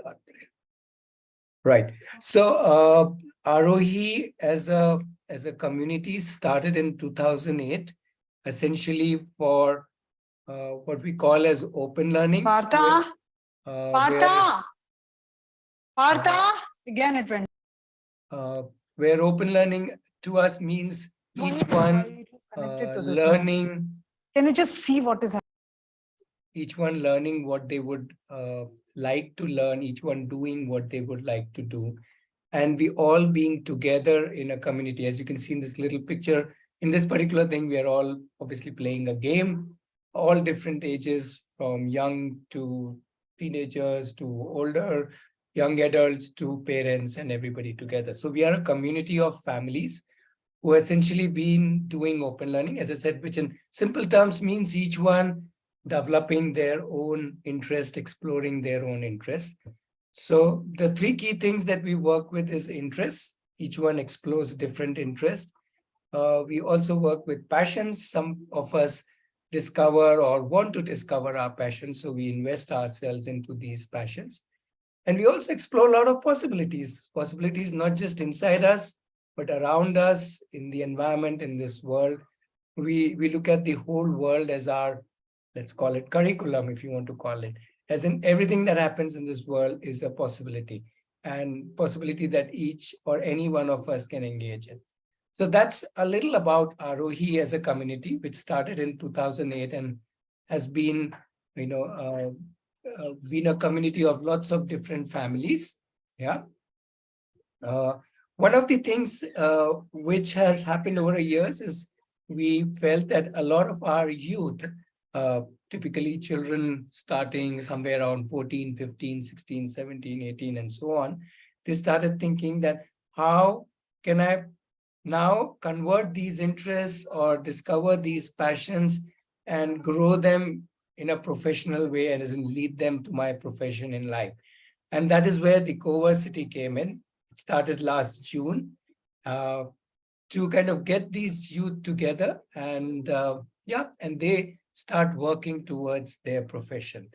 start. Right. So Aarohi as a community started in 2008, essentially for what we call as open learning. Partha, Partha, Partha, again it went. Where open learning to us means each one learning. Can you just see what is happening? Each one learning what they would like to learn, each one doing what they would like to do. And we all being together in a community. As you can see in this little picture, in this particular thing, we are all obviously playing a game, all different ages, from young to teenagers to older, young adults to parents, and everybody together. So we are a community of families who essentially been doing open learning, as I said, which in simple terms means each one developing their own interest, exploring their own interest. So the three key things that we work with is interests. Each one explores different interests. We also work with passions. Some of us discover or want to discover our passions, so we invest ourselves into these passions. And we also explore a lot of possibilities not just inside us, but around us, in the environment, in this world. We look at the whole world as our, let's call it curriculum, if you want to call it, as in everything that happens in this world is a possibility, and possibility that each or any one of us can engage in. So that's a little about Aarohi as a community, which started in 2008 and has been, been a community of lots of different families. Yeah. One of the things which has happened over the years is we felt that a lot of our youth, typically children starting somewhere around 14, 15, 16, 17, 18, and so on, they started thinking that how can I now convert these interests or discover these passions and grow them in a professional way and as in lead them to my profession in life. And that is where the CoVersity came in. It started last June to kind of get these youth together and and they start working towards their profession,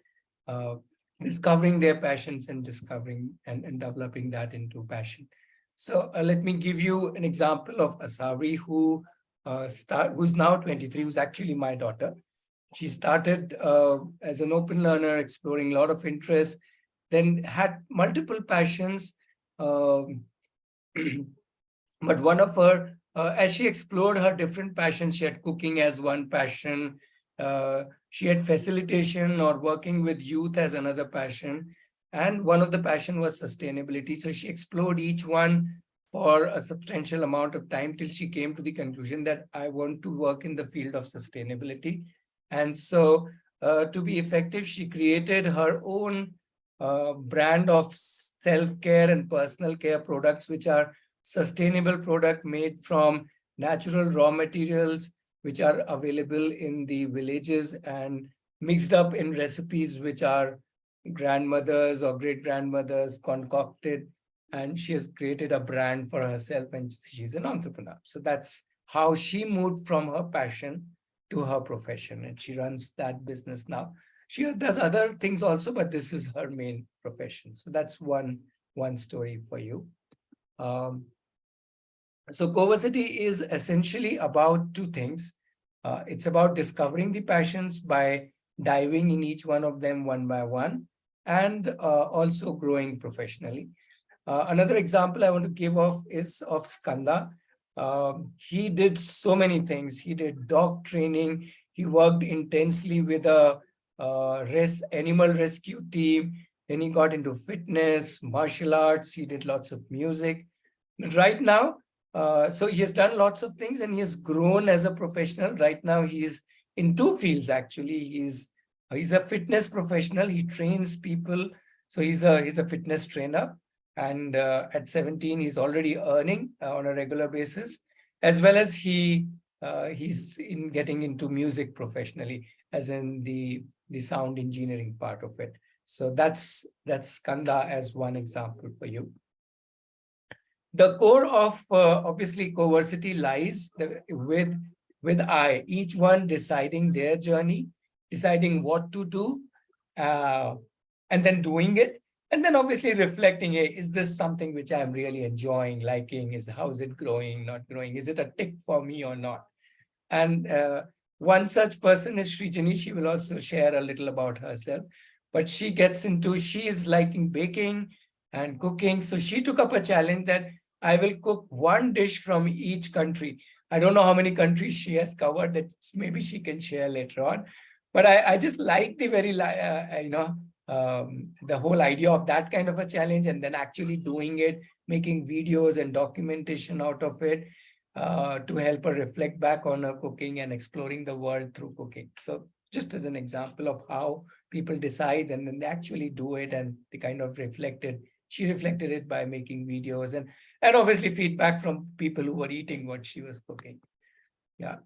discovering their passions and discovering and developing that into passion. So let me give you an example of Asari, who's now 23, who's actually my daughter. She started as an open learner, exploring a lot of interests, then had multiple passions. But one of her, as she explored her different passions, she had cooking as one passion. She had facilitation or working with youth as another passion. And one of the passion was sustainability. So she explored each one for a substantial amount of time till she came to the conclusion that I want to work in the field of sustainability. And so to be effective, she created her own brand of self-care and personal care products, which are sustainable product made from natural raw materials, which are available in the villages and mixed up in recipes which are grandmothers or great-grandmothers concocted. And she has created a brand for herself and she's an entrepreneur. So that's how she moved from her passion to her profession. And she runs that business now. She does other things also, but this is her main profession. So that's one story for you. So CoVersity is essentially about two things. It's about discovering the passions by diving in each one of them one by one, and also growing professionally. Another example I want to give is of Skanda. He did so many things. He did dog training. He worked intensely with a animal rescue team. Then he got into fitness, martial arts. He did lots of music. Right now, so he has done lots of things and he has grown as a professional. Right now, he's in two fields, actually. He's a fitness professional. He trains people. So he's a fitness trainer. And at 17, he's already earning on a regular basis, as well as he's getting into music professionally, as in the sound engineering part of it. So that's Skanda as one example for you. The core of obviously CoVersity lies with each one deciding their journey, deciding what to do, and then doing it, And then obviously reflecting, hey, is this something which I'm really enjoying, liking? How is it growing, not growing? Is it a tick for me or not? And one such person is Srijani. She will also share a little about herself. But she is liking baking and cooking. So she took up a challenge that I will cook one dish from each country. I don't know how many countries she has covered, that maybe she can share later on. But I just like the the whole idea of that kind of a challenge, and then actually doing it, making videos and documentation out of it, to help her reflect back on her cooking and exploring the world through cooking. So just as an example of how people decide and then they actually do it, and they kind of she reflected it by making videos and obviously feedback from people who were eating what she was cooking. Yeah.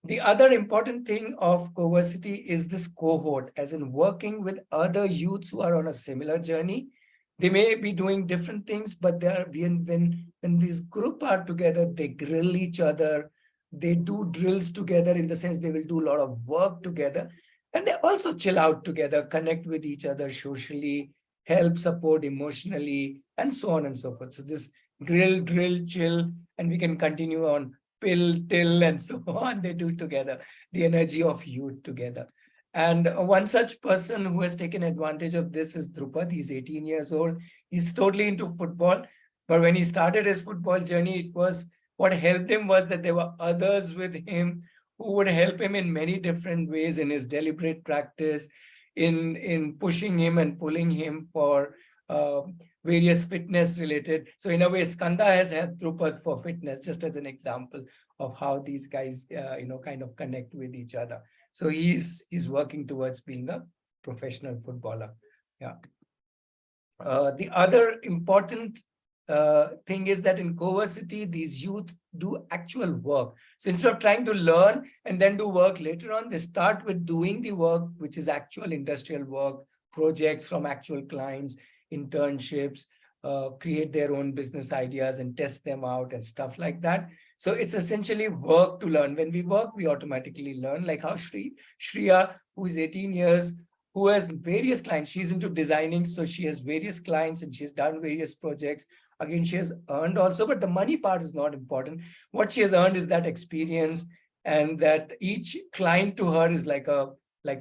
The other important thing of CoVersity is this cohort, as in working with other youths who are on a similar journey. They may be doing different things, but they are when this group are together, they grill each other. They do drills together, in the sense they will do a lot of work together. And they also chill out together, connect with each other socially, help support emotionally, and so on and so forth. So this grill, drill, chill, and we can continue on pill, till, and so on. They do together, the energy of youth together. And one such person who has taken advantage of this is Drupad. He's 18 years old. He's totally into football. But when he started his football journey, what helped him was that there were others with him who would help him in many different ways, in his deliberate practice, in pushing him and pulling him for various fitness related. So in a way, Skanda has helped Drupad for fitness, just as an example of how these guys, kind of connect with each other. So he's working towards being a professional footballer. Yeah. The other important thing is that in CoVersity, these youth do actual work. So instead of trying to learn and then do work later on, they start with doing the work, which is actual industrial work, projects from actual clients, internships, create their own business ideas and test them out and stuff like that. So it's essentially work to learn. When we work, we automatically learn, like how Shreya, who is 18 years, who has various clients. She's into designing, so she has various clients and she's done various projects. Again, she has earned also, but the money part is not important. What she has earned is that experience, and that each client to her is like a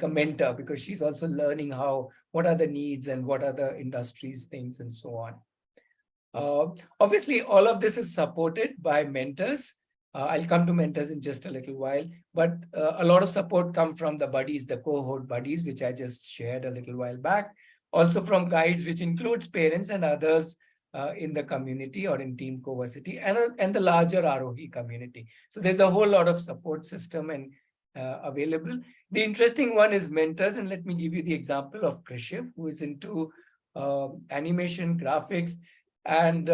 mentor, because she's also learning what are the needs and what are the industries things and so on. Obviously, all of this is supported by mentors. I'll come to mentors in just a little while, but a lot of support come from the buddies, the cohort buddies, which I just shared a little while back. Also from guides, which includes parents and others in the community or in Team CoVersity, and the larger Aarohi community. So there's a whole lot of support system and available. The interesting one is mentors, and let me give you the example of Krishiv, who is into animation, graphics. And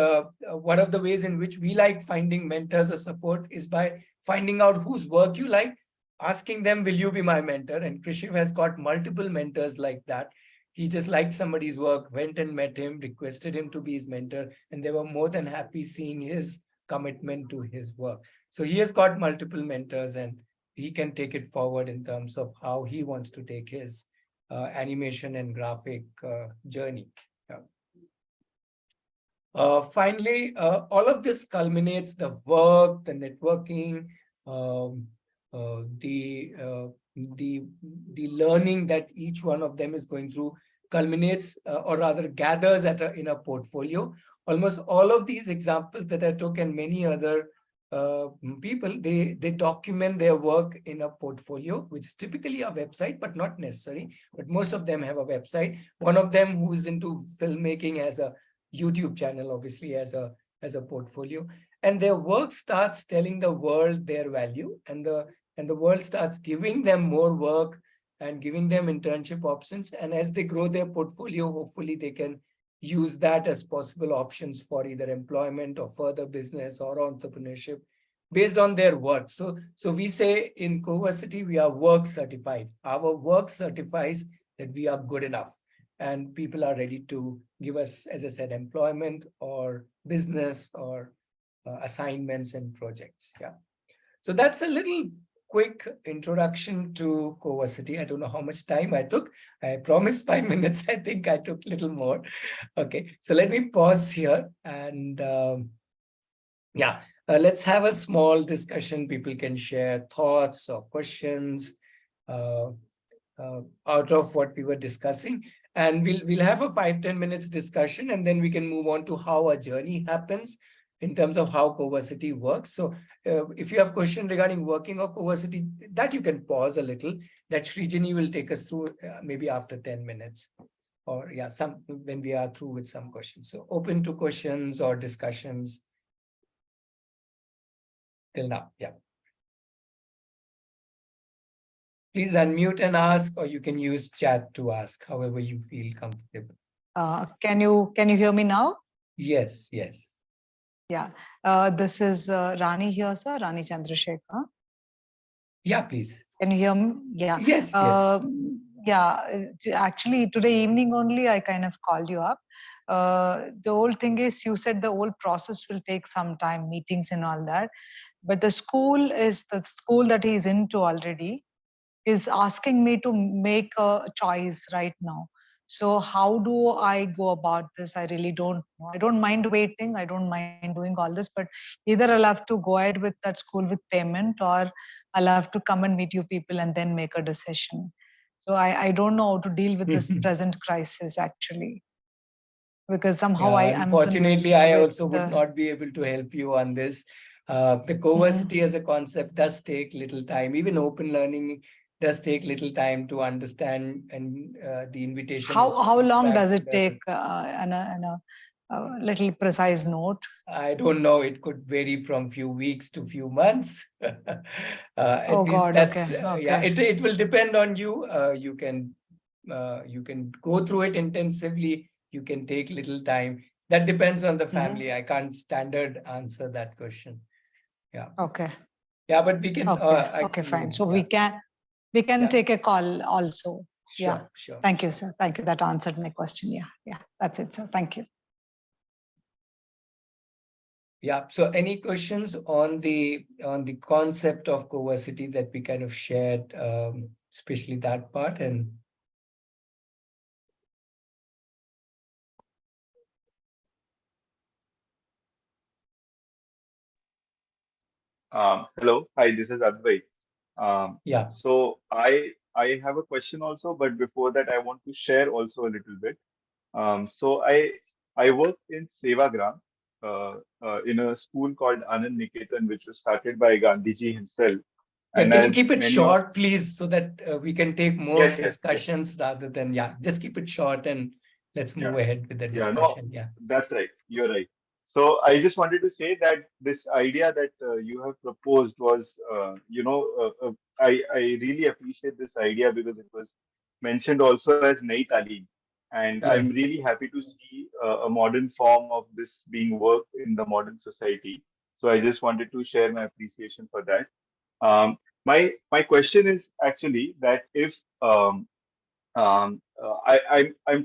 one of the ways in which we like finding mentors or support is by finding out whose work you like, asking them, will you be my mentor? And Krishiv has got multiple mentors like that. He just liked somebody's work, went and met him, requested him to be his mentor, and they were more than happy seeing his commitment to his work. So he has got multiple mentors, and he can take it forward in terms of how he wants to take his animation and graphic journey. Yeah. Finally, all of this culminates the work, the networking, the learning that each one of them is going through culminates, or rather gathers in a portfolio. Almost all of these examples that I took and many other people, they document their work in a portfolio, which is typically a website, but not necessary. But most of them have a website. One of them, who is into filmmaking, has a YouTube channel, obviously, as a portfolio, and their work starts telling the world their value, and the world starts giving them more work and giving them internship options. And as they grow their portfolio, hopefully they can use that as possible options for either employment or further business or entrepreneurship based on their work. So we say in CoVersity, we are work certified. Our work certifies that we are good enough, and people are ready to give us, as I said, employment or business or assignments and projects. Yeah. So that's a little quick introduction to CoVersity. I don't know how much time I took. I promised 5 minutes. I think I took a little more. Okay, so let me pause here and yeah, let's have a small discussion. People can share thoughts or questions uh, out of what we were discussing. And we'll have a 5-10 minutes discussion, and then we can move on to how a journey happens in terms of how CoVersity works. So if you have question regarding working of CoVersity, that you can pause a little. That Srijani will take us through maybe after 10 minutes. Or yeah, some when we are through with some questions. So open to questions or discussions till now. Yeah. Please unmute and ask, or you can use chat to ask, however you feel comfortable. Can you hear me now? Yes, yes. Yeah. This is Rani here, sir. Rani Chandrasekhar. Yeah, please. Can you hear me? Yeah. Yes, yes. Yeah. Actually, today evening only, I kind of called you up. The whole thing is, you said the whole process will take some time, meetings and all that. But the school that he's into already is asking me to make a choice right now. So how do I go about this? I really don't know. I don't mind waiting. I don't mind doing all this, but either I'll have to go ahead with that school with payment, or I'll have to come and meet you people and then make a decision. So I don't know how to deal with this present crisis actually, because somehow Yeah, I am unfortunately, convinced I with also would the. not be able to help you on this. The Mhm. CoVersity as a concept does take little time. Even open learning does take little time to understand, and the invitation is How to long interact does with it take? others. A little precise note. I don't know. It could vary from few weeks to few months. At Oh least God. that's Okay. yeah. Okay. It will depend on you. You can go through it intensively. You can take little time. That depends on the Mhm. family. I can't standard answer that question. Yeah. Okay. Yeah, but we can. Okay. I Okay. Fine. mean, So yeah, we can yeah. take a call also. Yeah. Sure, sure, Thank you, sure. sir. Thank you. That answered my question. Yeah. Yeah. That's it, sir. Thank you. Yeah. So, any questions on the concept of CoVersity that we kind of shared, especially that part and. Hello, hi, this is Advait. Yeah, So I have a question also, but before that, I want to share also a little bit. So I work in Sevagram in a school called Anand Niketan, which was started by Gandhiji himself. yeah. And Can you as keep it many of short, please, so that we can take more yes, discussions rather than just keep it short and let's yeah. move ahead with the Yeah, no, discussion. Yeah, that's right. You're right. So I just wanted to say that this idea that you have proposed was, I really appreciate this idea because it was mentioned also as Nai Talim. And I'm yes. really happy to see a modern form of this being worked in the modern society. So I just wanted to share my appreciation for that. My question is actually that if I'm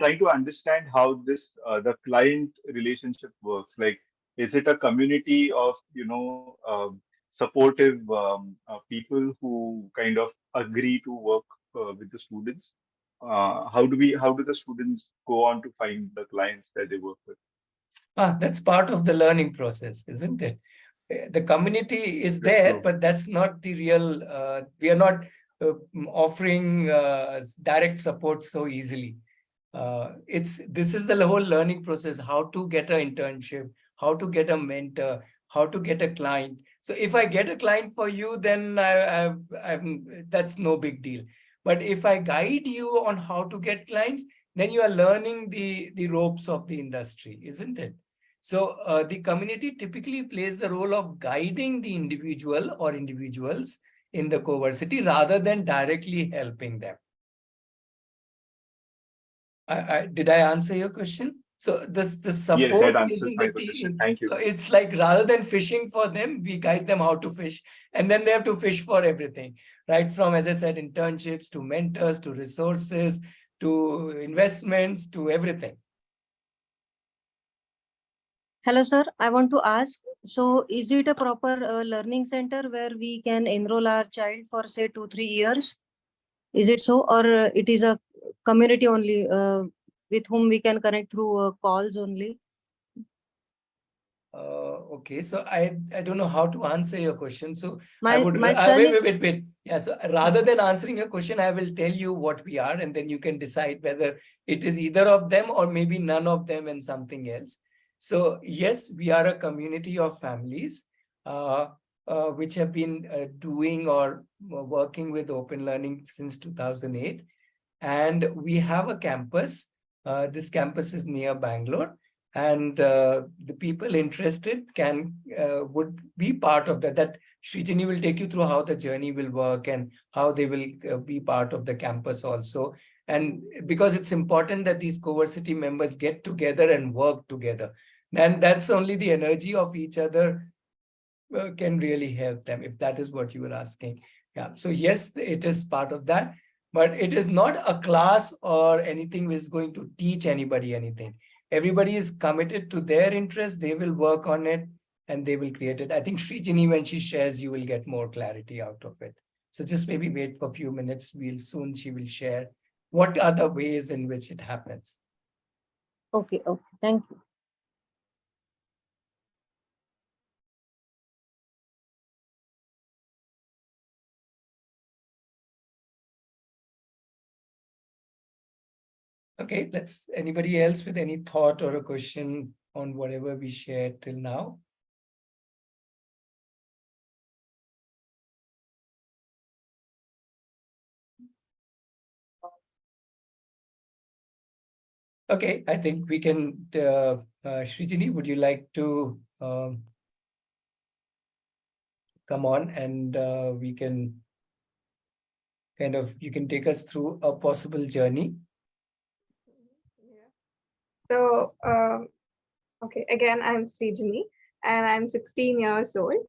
trying to understand how this the client relationship works. Like, is it a community of supportive people who kind of agree to work with the students? How do the students go on to find the clients that they work with? That's part of the learning process, isn't it? The community is That's there, true. but that's not the real. We are not offering direct support so easily. This is the whole learning process: how to get an internship, how to get a mentor, how to get a client. So if I get a client for you, then that's no big deal. But if I guide you on how to get clients, then you are learning the ropes of the industry, isn't it? So the community typically plays the role of guiding the individual or individuals in the CoVersity rather than directly helping them. Did I answer your question? So the Yes, that support is answers in my the question. team. Thank you. So it's like rather than fishing for them, we guide them how to fish, and then they have to fish for everything, right? From, as I said, internships to mentors to resources to investments to everything. Hello, sir. I want to ask, so is it a proper learning center where we can enroll our child for say 2-3 years? Is it so, or it is a community only with whom we can connect through calls only? Okay, so I don't know how to answer your question. So I My would son wait, is wait, wait, wait. Yeah, so rather than answering your question, I will tell you what we are, and then you can decide whether it is either of them or maybe none of them and something else. So yes, we are a community of families which have been doing or working with open learning since 2008. And we have a campus. This campus is near Bangalore, and the people interested can would be part of that. That Srijani will take you through how the journey will work and how they will be part of the campus also. And because it's important that these CoVersity members get together and work together, and that's only the energy of each other can really help them, if that is what you were asking. Yeah, so yes, it is part of that, but it is not a class or anything which is going to teach anybody anything. Everybody is committed to their interest, they will work on it and they will create it. I think Srijani, when she shares, you will get more clarity out of it. So just maybe wait for a few minutes, she will share what are the ways in which it happens. okay. Okay, thank you. Okay, anybody else with any thought or a question on whatever we shared till now? Okay, I think we can, Srijani, would you like to come on and we can you can take us through a possible journey? Yeah. So, okay, again, I'm Srijani and I'm 16 years old.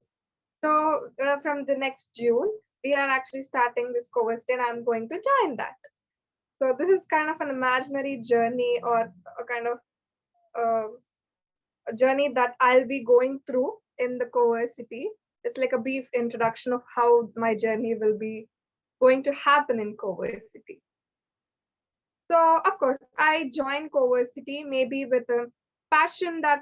So from the next June, we are actually starting this CoVersity and I'm going to join that. So this is kind of an imaginary journey or a kind of a journey that I'll be going through in the CoVersity. It's like a brief introduction of how my journey will be going to happen in CoVersity. So of course, I joined CoVersity maybe with a passion that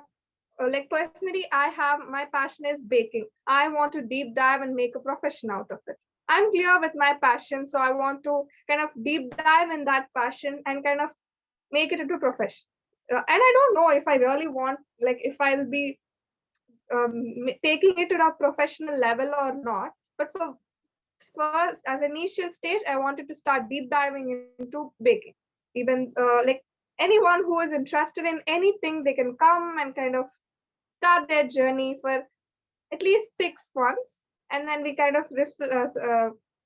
like personally, my passion is baking. I want to deep dive and make a profession out of it. I'm clear with my passion, so I want to kind of deep dive in that passion and kind of make it into a profession. And I don't know if I really want, like, if I'll be taking it to a professional level or not. But for first, as an initial stage, I wanted to start deep diving into baking. Even like anyone who is interested in anything, they can come and kind of start their journey for at least 6 months, and then we kind of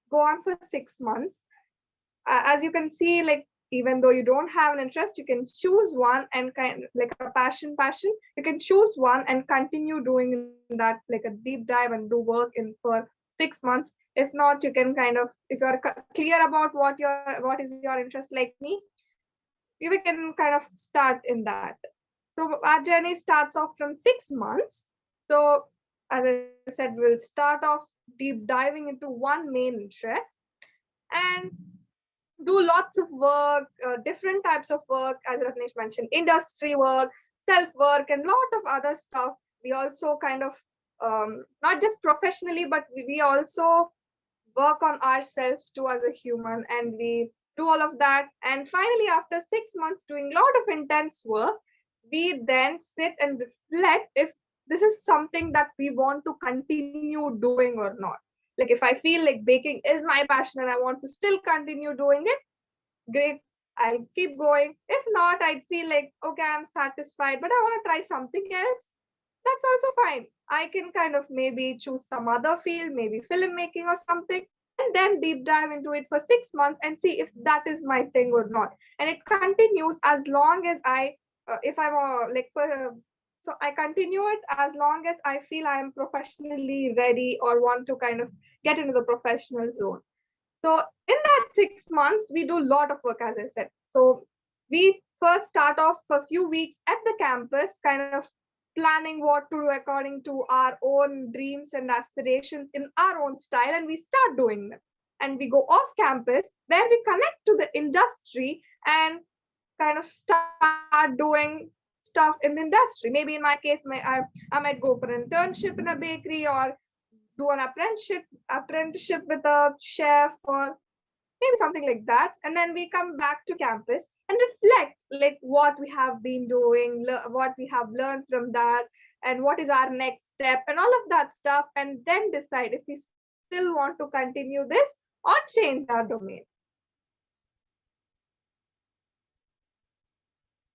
go on for 6 months. As you can see, like even though you don't have an interest, you can choose one and kind of like a passion, you can choose one and continue doing that, like a deep dive and do work in for 6 months. If not, you can kind of, if you're clear about what is your interest like me, you can kind of start in that. So our journey starts off from 6 months. So as I said, we'll start off deep diving into one main interest and do lots of work, different types of work, as Ratnesh mentioned, industry work, self work, and lot of other stuff. We also kind of not just professionally, but we also work on ourselves too as a human, and we do all of that. And finally, after 6 months doing a lot of intense work, we then sit and reflect if this is something that we want to continue doing or not. Like if I feel like baking is my passion and I want to still continue doing it, great, I'll keep going. If not, I'd feel like, okay, I'm satisfied, but I want to try something else. That's also fine. I can kind of maybe choose some other field, maybe filmmaking or something, and then deep dive into it for 6 months and see if that is my thing or not. And it continues as long as if I'm so I continue it as long as I feel I am professionally ready or want to kind of get into the professional zone. So in that 6 months, we do a lot of work, as I said. So we first start off for a few weeks at the campus, kind of planning what to do according to our own dreams and aspirations in our own style, and we start doing them. And we go off campus where we connect to the industry and kind of start doing stuff in the industry. Maybe in my case, I might go for an internship in a bakery, or do an apprenticeship with a chef, or maybe something like that. And then we come back to campus and reflect like what we have been doing, what we have learned from that, and what is our next step, and all of that stuff, and then decide if we still want to continue this or change our domain.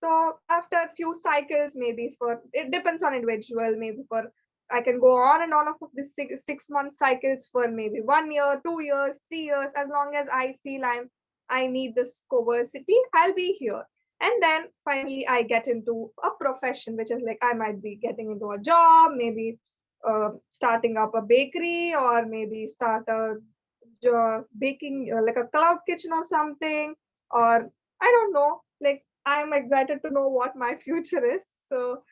So after a few cycles, maybe for, it depends on individual, maybe for, I can go on and on of this 6 month cycles for maybe 1 year, 2 years, 3 years, as long as I feel I need this CoVersity, I'll be here. And then finally I get into a profession, which is like I might be getting into a job, maybe starting up a bakery, or maybe start a baking, like a cloud kitchen or something, or I don't know, like I'm excited to know what my future is. So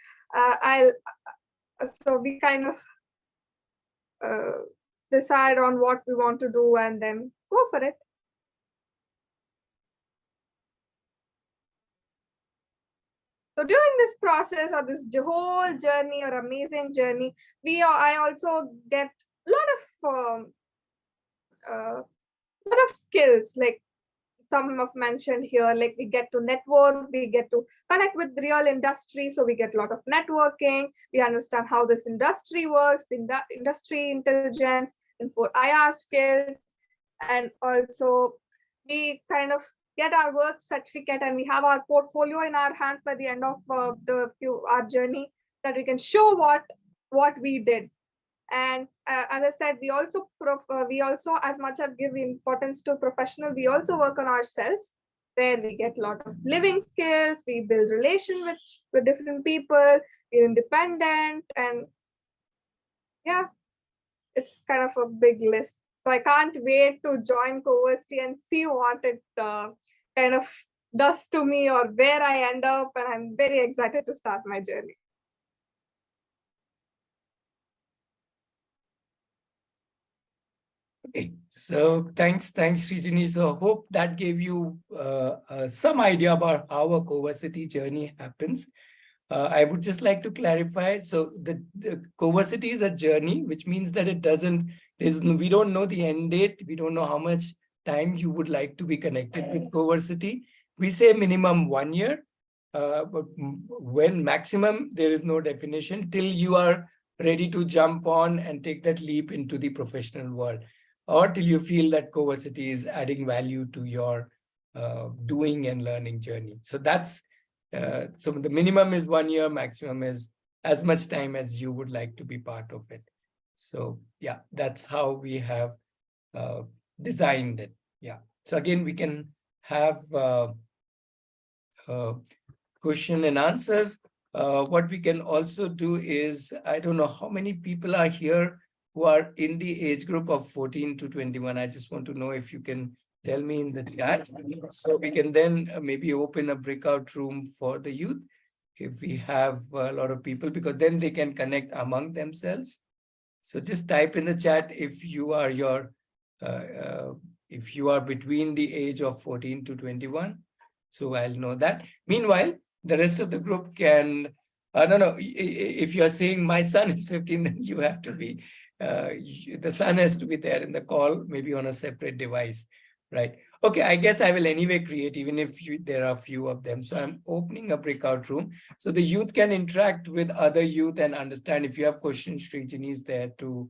so we kind of decide on what we want to do and then go for it. So during this process, or this whole journey or amazing journey, I also get a lot of skills, like some have mentioned here, like we get to network, we get to connect with real industry, so we get a lot of networking, we understand how this industry works, the industry intelligence, and for IR skills, and also we kind of get our work certificate, and we have our portfolio in our hands by the end of our journey, that we can show what we did. And as I said, we also, as much as give importance to professional, we also work on ourselves, where we get a lot of living skills, we build relation with different people, we're independent, and yeah, it's kind of a big list. So I can't wait to join CoVersity and see what it kind of does to me, or where I end up, and I'm very excited to start my journey. Okay, so thanks, Srijini. So I hope that gave you some idea about how a CoVersity journey happens. I would just like to clarify. So the CoVersity is a journey, which means that we don't know the end date. We don't know how much time you would like to be connected with CoVersity. We say minimum 1 year, but when maximum, there is no definition till you are ready to jump on and take that leap into the professional world, or till you feel that CoVersity is adding value to your doing and learning journey. So that's so the minimum is 1 year, maximum is as much time as you would like to be part of it. So yeah, that's how we have designed it. Yeah. So again, we can have question and answers. What we can also do is, I don't know how many people are here who are in the age group of 14 to 21. I just want to know if you can tell me in the chat, so we can then maybe open a breakout room for the youth if we have a lot of people, because then they can connect among themselves. So just type in the chat if you are between the age of 14 to 21. So I'll know that. Meanwhile, the rest of the group can, no, if you're saying my son is 15, then you have to be, the son has to be there in the call, maybe on a separate device, right? Okay, I guess I will anyway create, even if there are few of them. So I'm opening a breakout room so the youth can interact with other youth and understand. If you have questions, Srijini is there to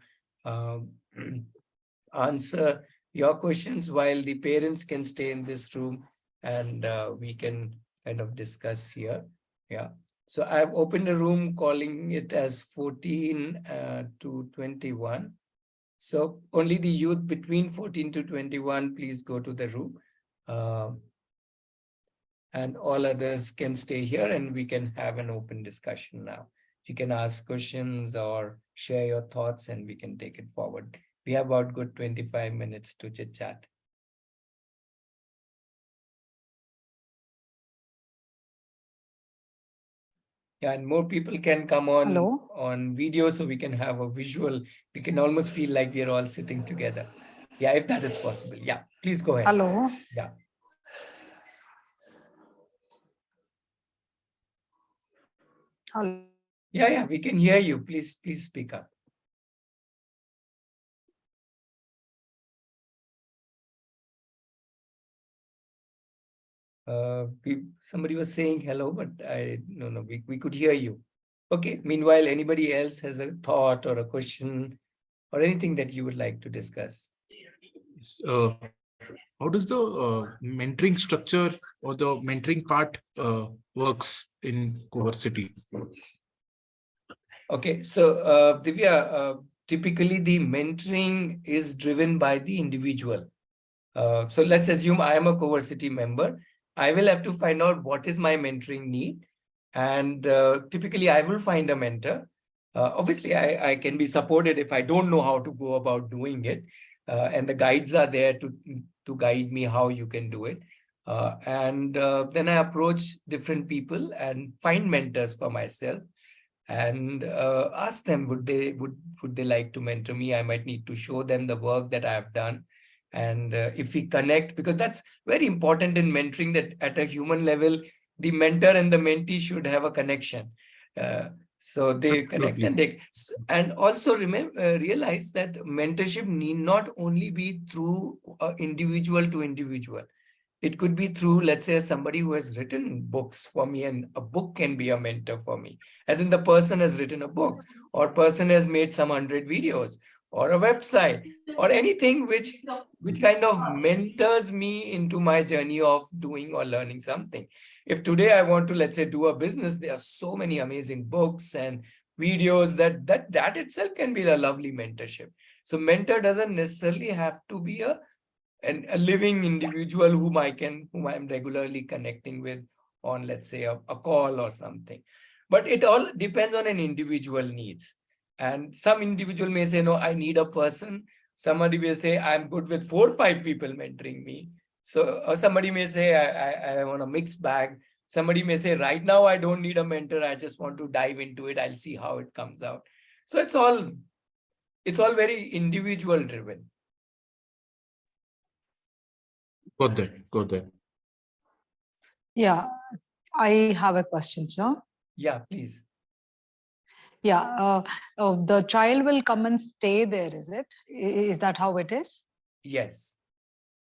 answer your questions, while the parents can stay in this room and we can kind of discuss here. Yeah. So I've opened a room calling it as 14 to 21. So only the youth between 14 to 21, please go to the room. And all others can stay here and we can have an open discussion now. You can ask questions or share your thoughts and we can take it forward. We have about good 25 minutes to chit chat. Yeah, and more people can come on Hello? on video so we can have a visual. We can almost feel like we are all sitting together. Yeah, if that is possible. Yeah, please go ahead. Hello? Yeah. Hello? Yeah, we can hear you. Please speak up. Somebody was saying hello, but we could hear you. Okay. Meanwhile, anybody else has a thought or a question or anything that you would like to discuss? How does the mentoring structure or the mentoring part works in CoVersity? Okay, so Divya, typically the mentoring is driven by the individual. So let's assume I am a CoVersity member. I will have to find out what is my mentoring need. And typically I will find a mentor. Obviously, I can be supported if I don't know how to go about doing it. And the guides are there to guide me how you can do it. And then I approach different people and find mentors for myself and ask them, would they like to mentor me? I might need to show them the work that I have done. And if we connect, because that's very important in mentoring, that at a human level, the mentor and the mentee should have a connection. So they connect and also realize that mentorship need not only be through individual to individual. It could be through, let's say, somebody who has written books for me, and a book can be a mentor for me. As in, the person has written a book, or person has made some 100 videos, or a website, or anything which kind of mentors me into my journey of doing or learning something. If today I want to, let's say, do a business, there are so many amazing books and videos that itself can be a lovely mentorship. So mentor doesn't necessarily have to be a living individual whom I'm regularly connecting with on, let's say, a call or something. But it all depends on an individual needs. And some individual may say, no, I need a person. Somebody may say, I'm good with 4 or 5 people mentoring me. So, or somebody may say, I want a mixed bag. Somebody may say, right now, I don't need a mentor. I just want to dive into it. I'll see how it comes out. So it's all very individual driven. Got that. Yeah, I have a question, sir. Yeah, please. Yeah, the child will come and stay there, is it? Is that how it is? Yes.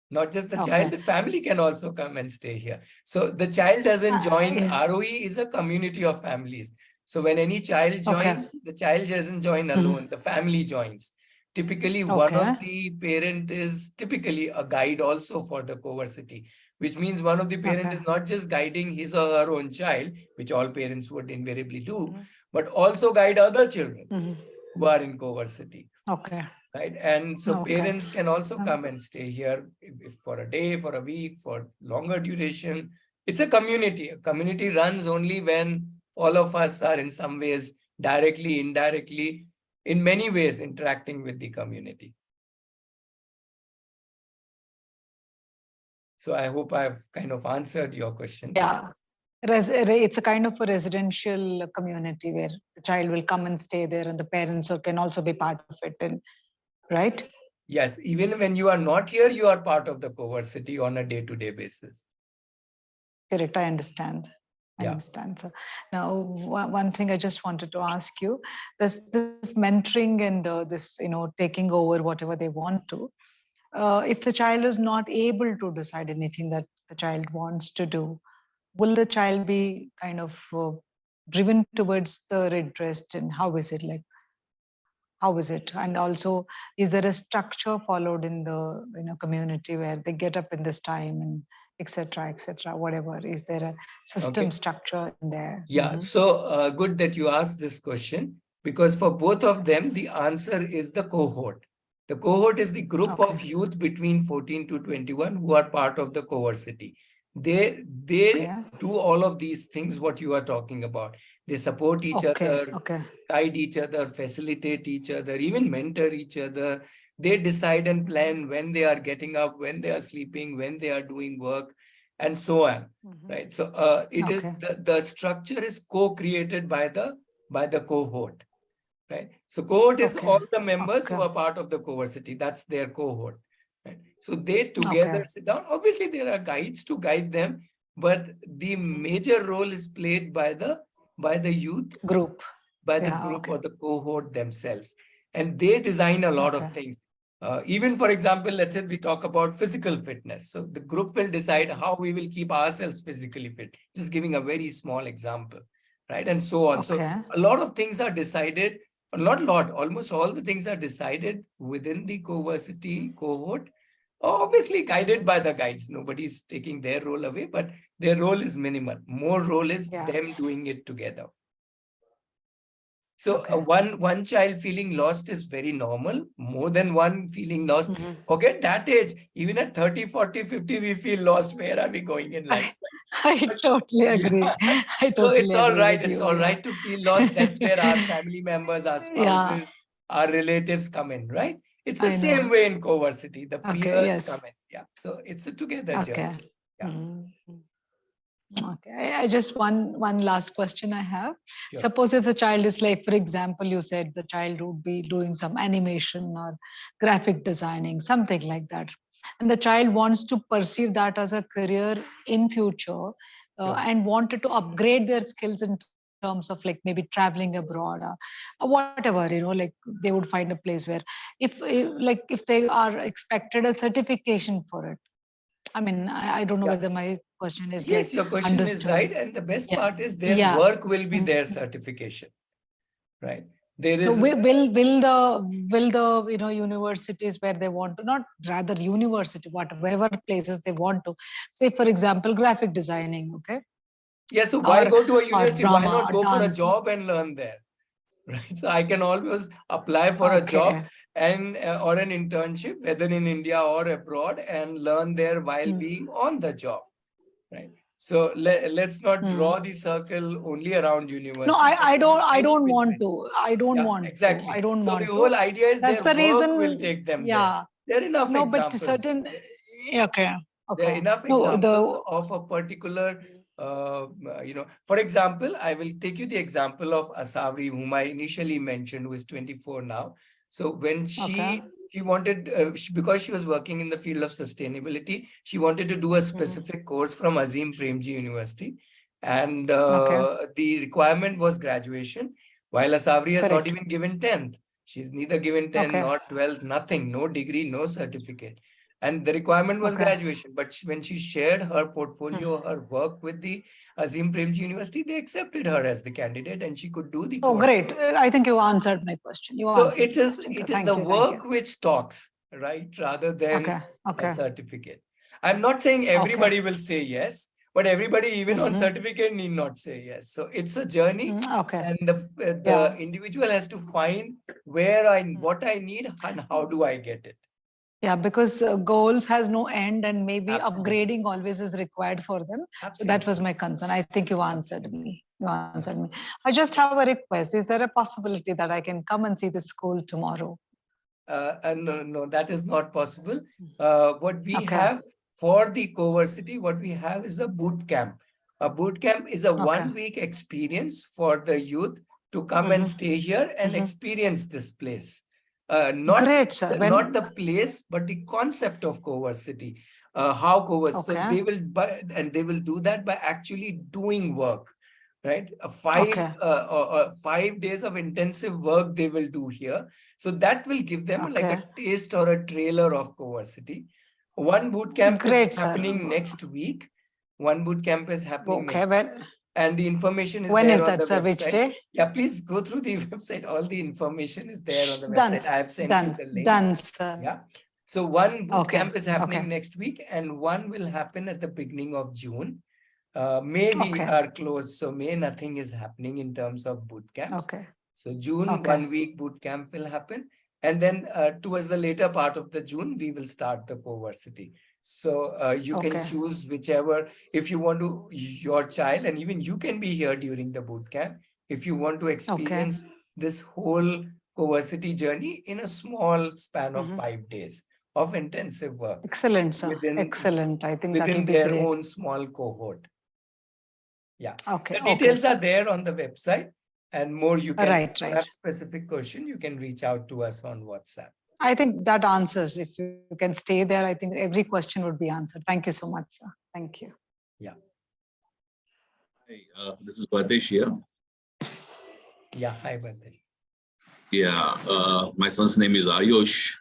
Not just the Okay. child, the family can also come and stay here. So the child doesn't join. Yeah. Aarohi is a community of families. So when any child joins, the child doesn't join alone. The family joins. Typically, one of the parent is typically a guide also for the CoVersity, which means one of the parent is not just guiding his or her own child, which all parents would invariably do, but also guide other children who are in CoVersity. Okay. Right. And so parents can also come and stay here if for a day, for a week, for longer duration. It's a community. A community runs only when all of us are in some ways directly, indirectly, in many ways interacting with the community. So I hope I've kind of answered your question. Yeah. It's a kind of a residential community where the child will come and stay there and the parents can also be part of it. And right? Yes, even when you are not here, you are part of the CoVersity on a day-to-day basis. Correct, I understand. I understand. So now, one thing I just wanted to ask you: this mentoring and this, taking over whatever they want to. If the child is not able to decide anything that the child wants to do, will the child be kind of driven towards the interest, and how is it like? How is it? And also, is there a structure followed in the community where they get up in this time and etc., whatever? Is there a system structure in there? Yeah, so good that you asked this question, because for both of them, the answer is the cohort. The cohort is the group of youth between 14 to 21 who are part of the CoVersity. They do all of these things, what you are talking about. They support each other, guide each other, facilitate each other, even mentor each other. They decide and plan when they are getting up, when they are sleeping, when they are doing work. and so on, right? So it is Okay. the structure is co-created by the cohort, right? So cohort is Okay. all the members who Okay. are part of the coversity. That's their cohort, right? So they together Okay. sit down. Obviously, there are guides to guide them, but the major role is played by the youth, Group. by the Yeah. group Okay. or the cohort themselves. And they design a lot of Okay. things. Even, for example, let's say we talk about physical fitness. So the group will decide how we will keep ourselves physically fit. Just giving a very small example, right? And so on. So Okay. a lot of things are decided, not a lot, almost all the things are decided within the coversity cohort, obviously guided by the guides. Nobody's taking their role away, but their role is minimal. More role is Yeah. them doing it together. So Okay. one child feeling lost is very normal. More than one feeling lost. Mhm. Forget that age. Even at 30, 40, 50, we feel lost. Where are we going in life? I totally agree. Yeah. I So it's totally all agree right. with It's you. all Yeah. right to feel lost. That's where our family members, our Yeah. spouses, our relatives come in, right? It's the I same know. way in coversity. The Okay. peers Yes. come in. Yeah. So it's a together Okay. journey. Yeah. Mhm. Okay. I just one last question I have. Sure. Suppose if the child is like, for example, you said the child would be doing some animation or graphic designing, something like that, and the child wants to perceive that as a career in future, Sure. and wanted to upgrade their skills in terms of like maybe traveling abroad, or whatever, like they would find a place where, if they are expected a certification for it. I mean, I don't know Yeah. whether my question is like Yes, your question is understood. right. And the best Yeah. part is their Yeah. work will be their Mhm. certification, right? There No, is, will the universities where they want to, not rather university, wherever places they want to, say for example graphic designing, okay, yeah, so why or go to a or university? Why drama not or go for a dance. job and learn there? Right. So I can always apply for a job Okay. and or an internship, whether in India or abroad, and learn there while Mm. being on the job. Right. So let's not Mm. draw the circle only around No, university, but I any don't which want way. to. I don't Yeah, want to. exactly. I don't So the want to. whole idea is That's their the work will reason. take them there. Yeah. There are enough No, but examples. certain. Okay. There are Okay. enough No, examples of a particular, for example, I will take you the example of Asavri, whom I initially mentioned, who is 24 now. So when okay. she wanted, because she was working in the field of sustainability, she wanted to do a Mhm. specific course from Azim Premji University. And Okay. the requirement was graduation, while Asavri has not Correct. even given 10th. She's neither given 10, Okay. nor 12th, nothing, no degree, no certificate. And the requirement was Okay. graduation. But when she shared her portfolio, Mhm. her work with the Azim Premji University, they accepted her as the candidate and she could do the Oh, course. great. I think you answered my question. You So answered the question. So it is the thank you. Thank you. work which talks, right? Rather than Okay. a Okay. certificate. I'm not saying Okay. everybody will say yes, but everybody, even on Mhm. certificate, need not say yes. So it's a journey, Okay. and the Yeah. individual has to find what I need and how do I get it. Yeah, because goals has no end, and maybe Absolutely. upgrading always is required for them. So that was Absolutely. my concern. I think you answered Absolutely. me. You answered Yeah. me. I just have a request. Is there a possibility that I can come and see the school tomorrow? No, that is not possible. What we Okay. have for the coversity, what we have is a boot camp. A boot camp is a Okay. 1 week experience for the youth to come and Mhm. stay here and Mhm. experience this place. Great, sir. Not When? the place, but the concept of coversity. How coversity. So Okay. they will, and they will do that by actually doing work, right? Okay. 5 days of intensive work they will do here. So that will give them like Okay. a taste or a trailer of coversity. One boot camp is Great, sir. happening next week. One boot camp is happening Okay. next week. And the information is When there is on that, the sir? Which website. day? Yeah, please go through the website. All the information is there on the Done. website. I have sent you Done. the links. Done, sir. Yeah. So one boot Okay. camp is Okay. happening next week, and one will happen at the beginning of June. May we Okay. are closed, so May nothing is happening in terms of boot camps. Okay. So June, Okay. 1 week boot camp will happen. And then towards the later part of the June, we will start the coversity. So you can Okay. choose whichever, if you want to, your child, and even you can be here during the boot camp. If you want to Okay. experience this whole coversity journey in a small span of Mhm. 5 days. of intensive work Excellent, sir. within, Excellent. I think that will within be their great. own small cohort. Yeah. Okay. The Okay, details sir. are there on the website, and more you can, Right, if you right. have specific question, you can reach out to us on WhatsApp. I think that answers. If you can stay there, I think every question would be answered. Thank you so much, sir. Thank you. Yeah. Hi, this is Bhatesh here. Yeah. Hi, Bhatesh. Yeah, my son's name is Ayush.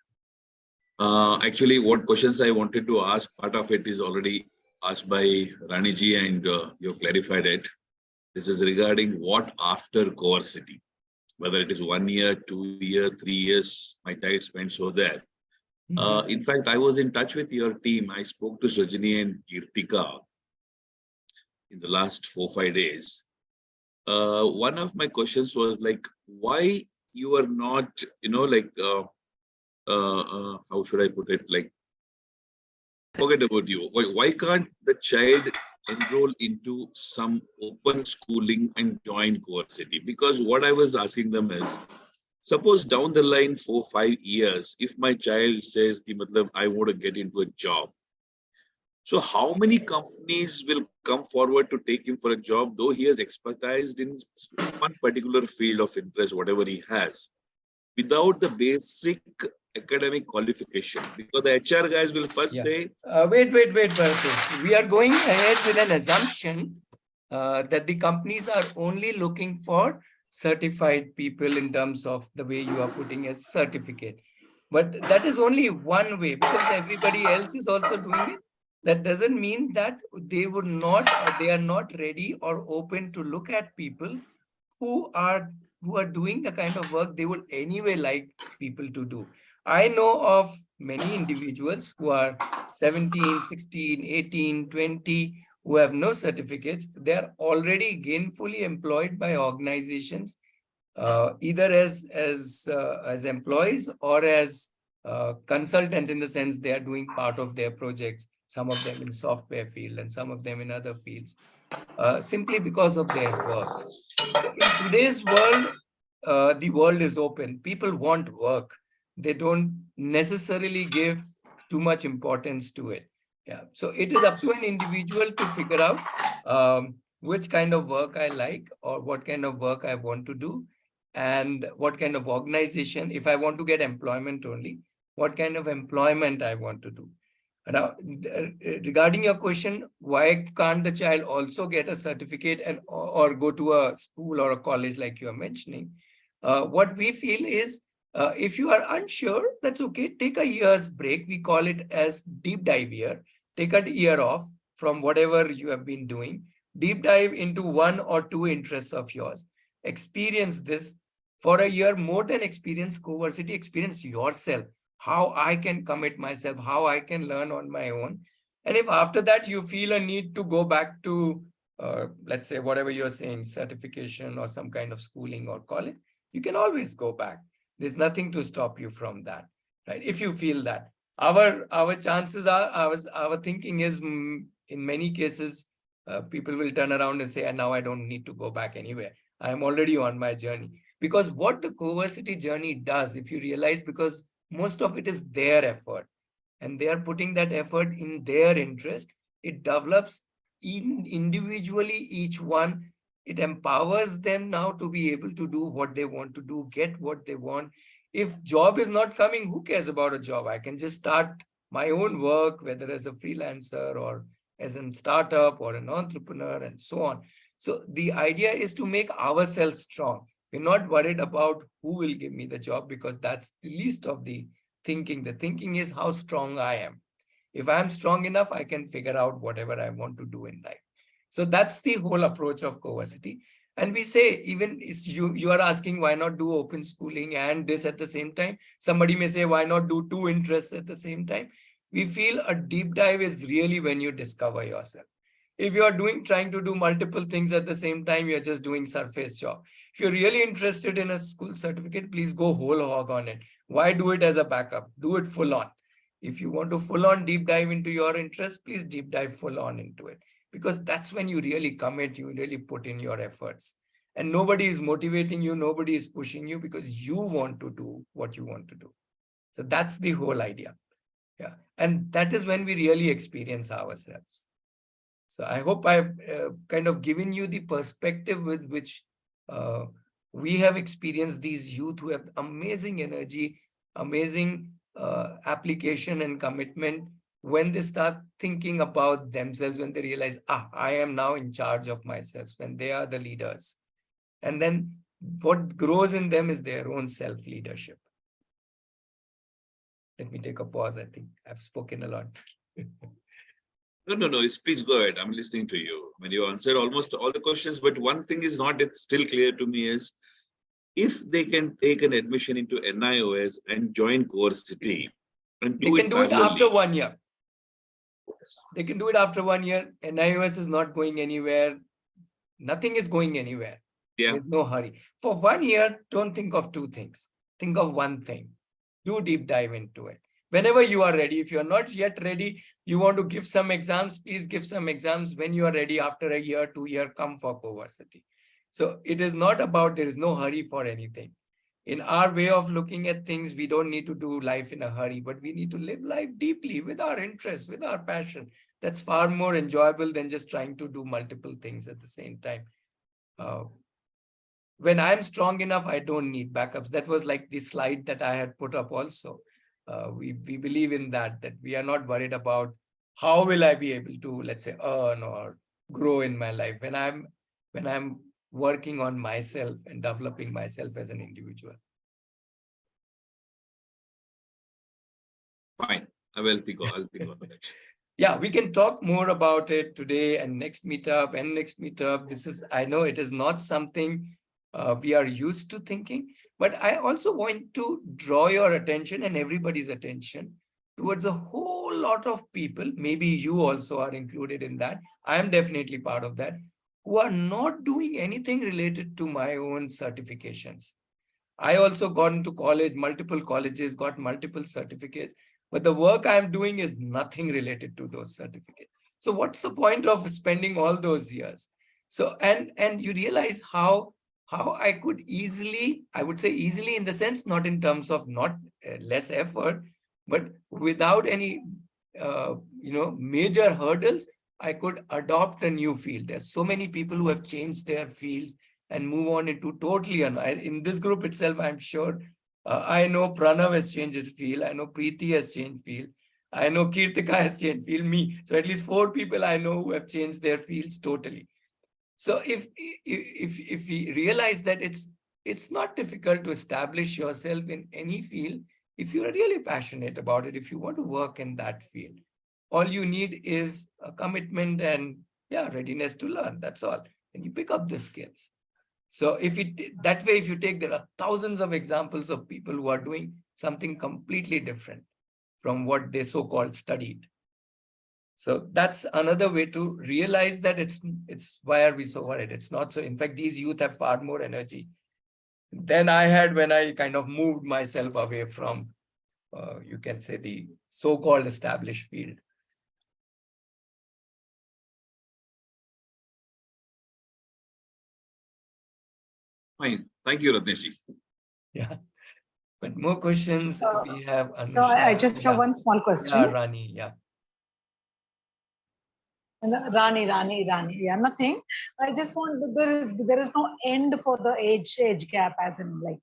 Actually, what questions I wanted to ask, part of it is already asked by Raniji, and you clarified it. This is regarding what after CoVersity, whether it is 1 year, 2 year, 3 years, my child spends over there. In fact, I was in touch with your team. I spoke to Sajini and Kirtika in the last 4-5 days. One of my questions was like, why you are not, like, how should I put it? Like, forget about you. Why can't the child enroll into some open schooling and join CoVersity? Because what I was asking them is, suppose down the line 4-5 years, if my child says, "Ki, matlab, I want to get into a job," so how many companies will come forward to take him for a job, though he has expertised in one particular field of interest, whatever he has, without the basic academic qualification? Because the HR guys will first say, wait, Bhatesh. We are going ahead with an assumption that the companies are only looking for certified people in terms of the way you are putting a certificate. But that is only one way, because everybody else is also doing it. That doesn't mean that they would not, or they are not ready or open to look at people who are doing the kind of work they would anyway like people to do. I know of many individuals who are 17, 16, 18, 20, who have no certificates. They are already gainfully employed by organizations, either as employees or as consultants, in the sense they are doing part of their projects, some of them in software field and some of them in other fields, simply because of their work. So in today's world, the world is open. People want work. They don't necessarily give too much importance to it. Yeah. So it is up to an individual to figure out which kind of work I like, or what kind of work I want to do, and what kind of organization, if I want to get employment only, what kind of employment I want to do. Now, regarding your question, why can't the child also get a certificate and or go to a school or a college like you are mentioning? What we feel is, if you are unsure, that's okay. Take a year's break. We call it as deep dive year. Take a year off from whatever you have been doing. Deep dive into 1 or 2 interests of yours. Experience this for a year. More than experience CoVersity, experience yourself, how I can commit myself, how I can learn on my own. And if after that you feel a need to go back to, let's say, whatever you're saying, certification or some kind of schooling or college, you can always go back. There's nothing to stop you from that, right? If you feel that. Our chances are, our thinking is, in many cases, people will turn around and say, and now I don't need to go back anywhere. I'm already on my journey. Because what the CoVersity journey does, if you realize, because most of it is their effort, and they are putting that effort in their interest, it develops individually each one. It empowers them now to be able to do what they want to do, get what they want. If job is not coming, who cares about a job? I can just start my own work, whether as a freelancer or as a startup or an entrepreneur, and so on. So the idea is to make ourselves strong. We're not worried about who will give me the job, because that's the least of the thinking. The thinking is how strong I am. If I'm strong enough, I can figure out whatever I want to do in life. So that's the whole approach of CoVersity. And we say, even if you are asking why not do open schooling and this at the same time. Somebody may say, why not do 2 interests at the same time? We feel a deep dive is really when you discover yourself. If you are trying to do multiple things at the same time, you're just doing surface job. If you're really interested in a school certificate, please go whole hog on it. Why do it as a backup? Do it full on. If you want to full on deep dive into your interest, please deep dive full on into it. Because that's when you really commit, you really put in your efforts. And nobody is motivating you, nobody is pushing you, because you want to do what you want to do. So that's the whole idea. Yeah. And that is when we really experience ourselves. So I hope I've kind of given you the perspective with which we have experienced these youth who have amazing energy, amazing application and commitment when they start thinking about themselves, when they realize, I am now in charge of myself, when they are the leaders. And then what grows in them is their own self-leadership. Let me take a pause. I think I've spoken a lot. No. Please go ahead. I'm listening to you. When you answered almost all the questions, but one thing is not it's still clear to me is if they can take an admission into NIOS and join CoVersity and They do can it do it after parallelly. 1 year. Yes. They can do it after 1 year. NIOS is not going anywhere. Nothing is going anywhere. Yeah. There's no hurry. For 1 year, don't think of two things. Think of one thing. Do deep dive into it. Whenever you are ready, if you're not yet ready, you want to give some exams, please give some exams. When you are ready, after a year, 2 year, come for CoVersity. So it is not about, there is no hurry for anything. In our way of looking at things, we don't need to do life in a hurry, but we need to live life deeply with our interests, with our passion. That's far more enjoyable than just trying to do multiple things at the same time. When I'm strong enough, I don't need backups. That was like the slide that I had put up also. We believe in that we are not worried about how will I be able to, let's say, earn or grow in my life when I'm working on myself and developing myself as an individual. Fine. I'll think of that. Yeah, we can talk more about it today and next meetup and next meetup. This is, I know it is not something we are used to thinking, but I also want to draw your attention and everybody's attention towards a whole lot of people. Maybe you also are included in that. I am definitely part of that, who are not doing anything related to my own certifications. I also got into college, multiple colleges, got multiple certificates, but the work I'm doing is nothing related to those certificates. So what's the point of spending all those years? So, and you realize how I could easily, I would say easily in the sense, not in terms of not less effort, but without any, major hurdles, I could adopt a new field. There's so many people who have changed their fields and move on into totally in this group itself. I'm sure I know Pranav has changed his field. I know Preeti has changed field. I know Kirtika has changed field. Me, so at least 4 people I know who have changed their fields totally. So if we realize that it's not difficult to establish yourself in any field, if you are really passionate about it, if you want to work in that field, all you need is a commitment and readiness to learn. That's all, and you pick up the skills. So if you take, there are thousands of examples of people who are doing something completely different from what they so-called studied. So that's another way to realize that it's why are we so worried? It's not so. In fact, these youth have far more energy than I had when I kind of moved myself away from, you can say, the so-called established field. Fine. Thank you, Ratneshi. Yeah. But more questions we have. Anusha. So I just have one small question. Yeah, Rani. Yeah. Rani. Yeah, nothing. I just want, there is no end for the age gap, as in like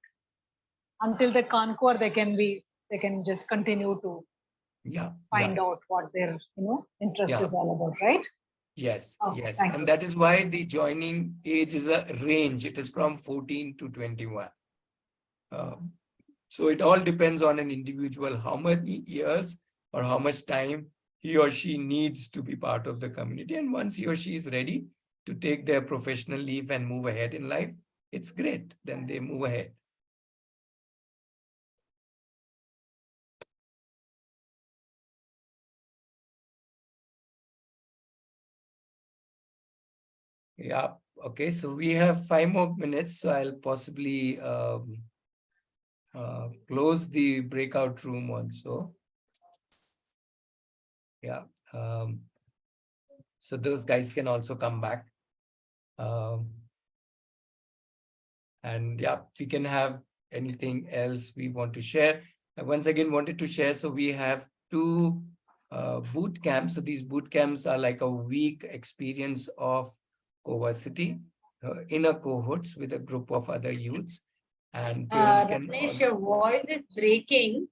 until they conquer, they can just continue to find out what their interest is all about, right? Yes, Oh, yes. and you. That is why the joining age is a range. It is from 14 to 21. So it all depends on an individual, how many years or how much time he or she needs to be part of the community. And once he or she is ready to take their professional leave and move ahead in life, it's great. Then they move ahead. Yeah. Okay. So we have 5 more minutes. So I'll possibly close the breakout room also. Yeah. So those guys can also come back. And yeah, we can have anything else we want to share. I once again wanted to share. So we have 2 boot camps. So these boot camps are like a week experience of CoVersity in a cohorts with a group of other youths, and parents can. Ratnesh, your voice is breaking.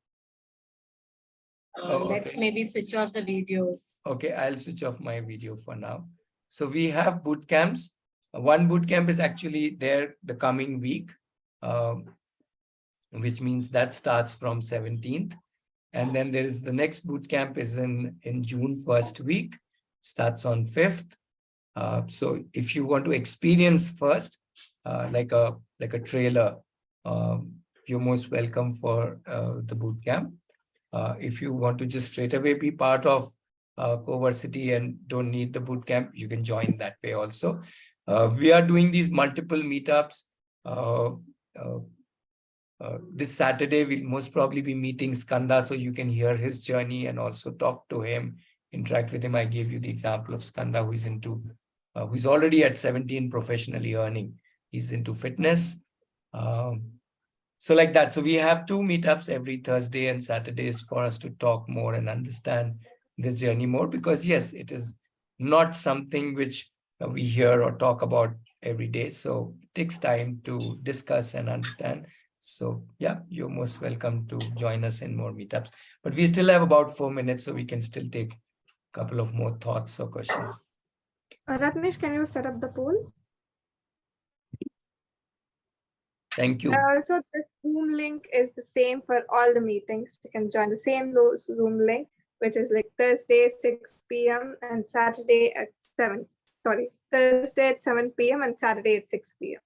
Okay. Let's maybe switch off the videos. Okay, I'll switch off my video for now. So we have boot camps. One boot camp is actually there the coming week, which means that starts from 17th. And then there is the next boot camp is in June 1st week, starts on 5th. So if you want to experience first, like a trailer, you're most welcome for the boot camp. If you want to just straight away be part of CoVersity and don't need the boot camp, you can join that way also. We are doing these multiple meetups. This Saturday, we'll most probably be meeting Skanda, so you can hear his journey and also talk to him, interact with him. I gave you the example of Skanda, who's already at 17 professionally earning. He's into fitness. So like that. So we have 2 meetups every Thursday and Saturdays for us to talk more and understand this journey more, because yes, it is not something which we hear or talk about every day. So it takes time to discuss and understand. So yeah, you're most welcome to join us in more meetups. But we still have about 4 minutes, so we can still take a couple of more thoughts or questions. Ratnesh, can you set up the poll? Thank you. Also, the Zoom link is the same for all the meetings. You can join the same Zoom link, which is like Thursday 6 p.m. and Saturday at 7. Sorry, Thursday at 7 p.m. and Saturday at 6 p.m.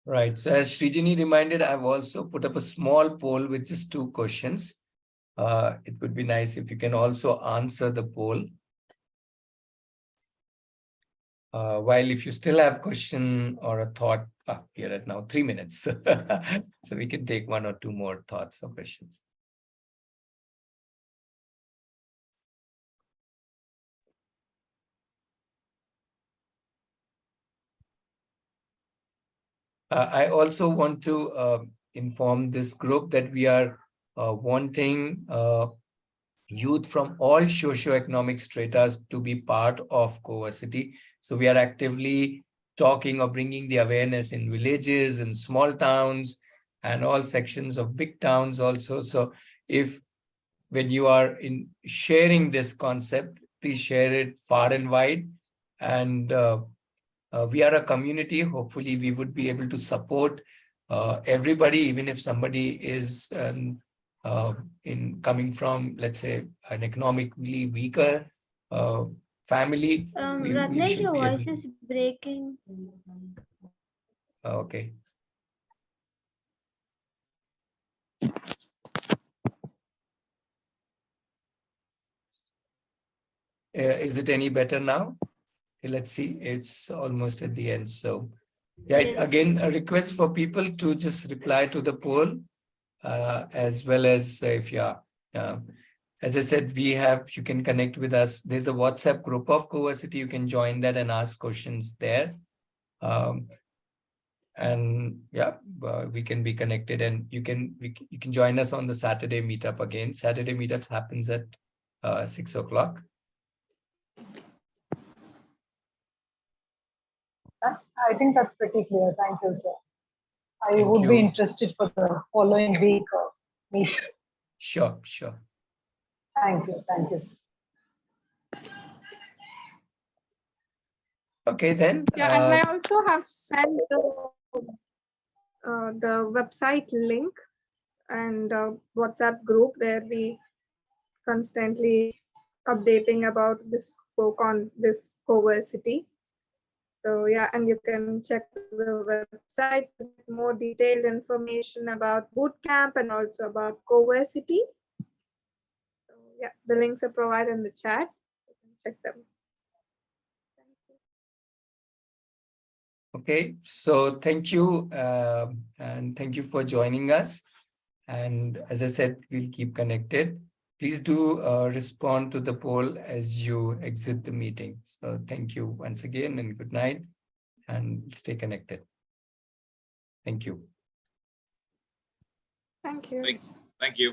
Right. So as Srijani reminded, I've also put up a small poll with just 2 questions. It would be nice if you can also answer the poll. While if you still have a question or a thought, you're at now 3 minutes. So we can take 1 or 2 more thoughts or questions. I also want to inform this group that we are wanting youth from all socioeconomic stratas to be part of CoVersity. So we are actively talking or bringing the awareness in villages and small towns and all sections of big towns also. So if when you are in sharing this concept, please share it far and wide. And we are a community. Hopefully we would be able to support everybody, even if somebody is in coming from, let's say, an economically weaker family. Ratnesh, your voice is breaking. Okay. Is it any better now? Okay, let's see. It's almost at the end. So yeah, Yes. again, a request for people to just reply to the poll, as well as if as I said, you can connect with us. There's a WhatsApp group of CoVersity. You can join that and ask questions there. And yeah, we can be connected, and you can join us on the Saturday meetup again. Saturday meetup happens at 6 o'clock. I think that's pretty clear. Thank you, sir. I Thank would you. be interested for the following week meet. Sure. Thank you, sir. Okay, then. Yeah, and I also have sent the website link and WhatsApp group where we constantly updating about this book on this CoVersity. So yeah, and you can check the website with more detailed information about bootcamp and also about CoVersity. So yeah, the links are provided in the chat. You can check them. Okay, so thank you, and thank you for joining us. And as I said, we'll keep connected. Please do respond to the poll as you exit the meeting. So thank you once again, and good night, and stay connected. Thank you. Thank you. Thank you.